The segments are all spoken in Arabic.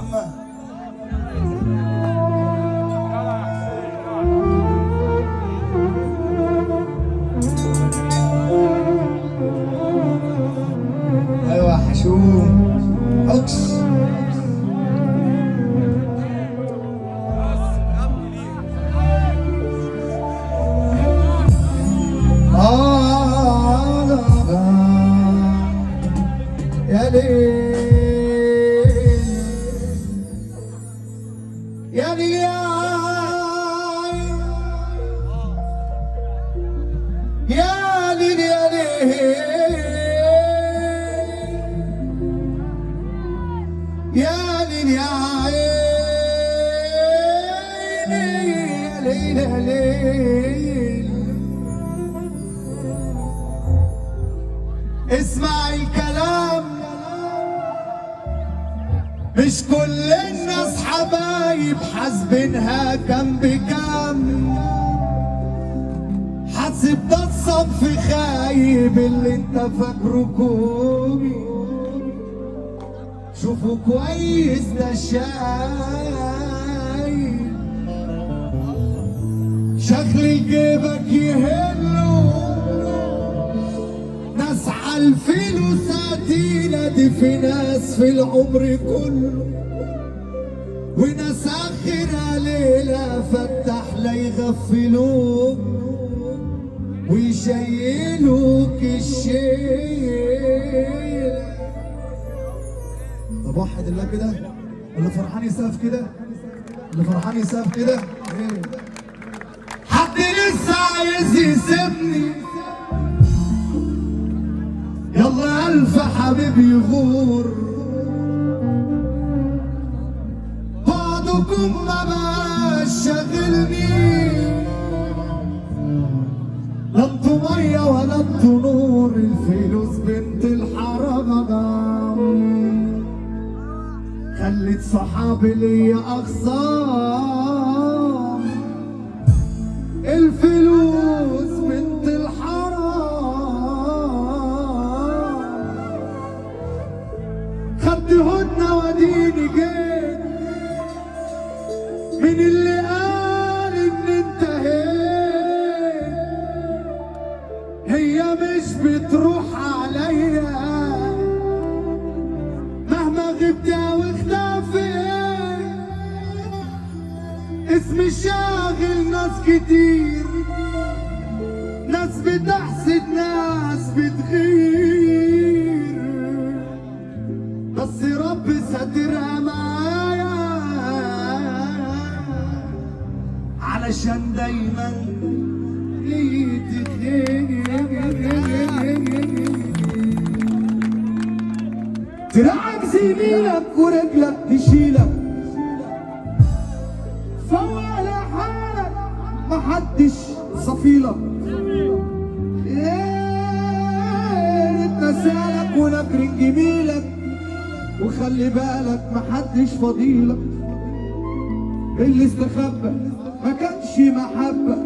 عمه ايوه حشوم عكس يا ليل يا ليل يا ليل يا ليل يا ليل يا ليل يا ليل اسمع الكلام مش كل الناس حبايب حاسبينها كام بكام حاسب ده الصنف خايب اللي انت فاكره كومي شوفوا كويس ده شايب شكل جيبك يهله ناس عالفلوسات دي في ناس في العمر كله وناس اخرها ليله فتح لا يغفلوك ويشيلوك الشيل. طب وحد الله كده اللي فرحان يسقف كده اللي فرحان يسقف كده. حد لسه عايز يسيبني يلا ألف حبيب يغور بعضكم ما بقاش شاغلني لا انتوا ميه ولا انتوا نور الفلوس بنت الحرام خلت صحابي ليا أخصام الفلوس بنت خدتهن وديني جيت من اللي قال ان انتهيت هي مش بتروح عليا مهما غبت او اختفيت اسمي شاغل ناس كتير ناس بتحسد ناس بتغير بس رب ساترها معايا علشان دايما نيتي ترعب زميلك ورجلك تشيلك فوق على حالك محدش صفيلك نتنسالك ونكرن جميلك وخلي بالك محدش فضيلك اللي استخبى ما كانش محبة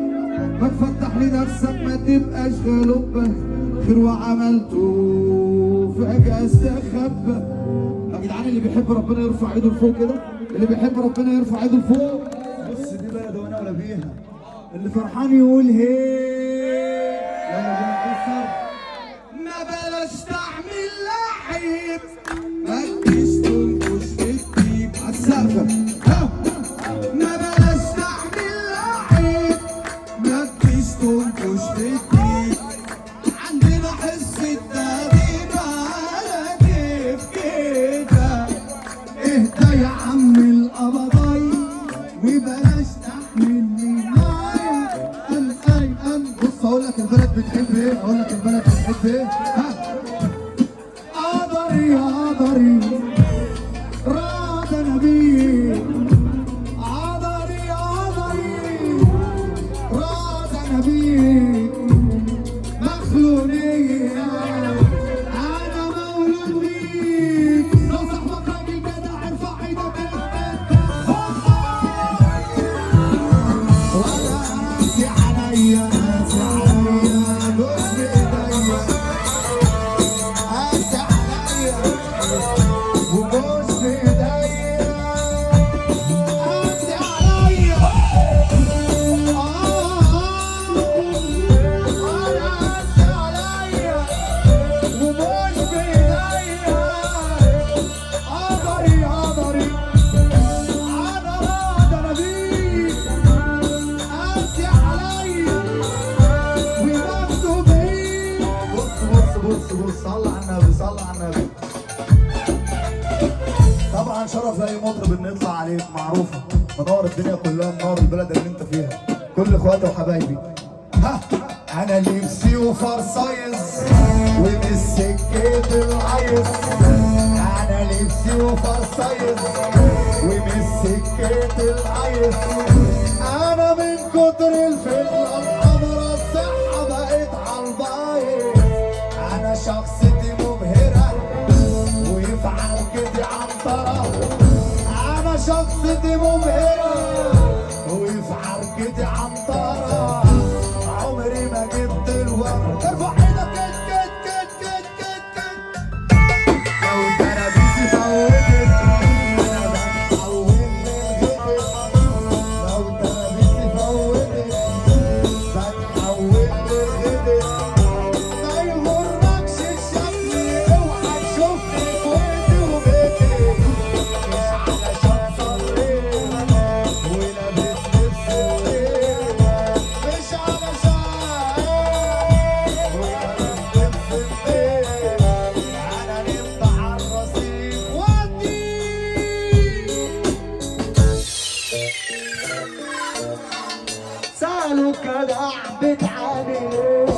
ما تفتح لنفسك ما تبقاش غلوبة خير وعملته فجأة استخبى. يا جدعان اللي بيحب ربنا يرفع ايده لفوق كده اللي بيحب ربنا يرفع ايده لفوق. بص دي بقى ده وانا ولا بيها اللي فرحان يقول هي يلا بنكسر ما بلاش تعمل لعيب ما تجيش تنكش في الديب عالسقفة ما بلاش تعمل لعيب ما تجيش تنكش في الديب عندنا حس التغيير على كيف كده اهدى يا عم القبضاي وبلاش تحملني معايا بص هقول لك البلد بتحب ايه هقول لك البلد بتحب ايه قدري قدري راد نبي قدري قدري راد نبي مخلونية أنا مولود بيك لو صاحبك راجل جدع ارفع ايدك ولا قاسي عليا قاسي عليا دوس بإيديا طبعا شرف لاي مطرب ان يطلع عليك، معروفه منور الدنيا كلها، منور البلد اللي انت فيها، كل اخواتي وحبايبي. ها انا لبسي وفرصايص ومش سكت العيص، انا لبسي وفرصايص ومش سكت العيص، انا من كتر الفله الحمرا الصحه بقت عالبايظ، انا شخصيتي مبهره ويفعل كده عنتره، انا شخصيتي مبهره ويفعل كده عنتره، عمري ما جبت الوقت. ارفع ايدك كت كت كت كت كت كت، لو ترابيزي فوتت انا بتحول للغدر، لو ترابيزي فوتت بتحول للغدر، ما يغركش الشكل، اوعى تشوفني كويتي وبيتي، مش علشان صليت ولابس لبس الليل، مش علشان ولابس لبس الليل، انا نمت على الرصيف ودي. سألوا كده بتعاني ليه؟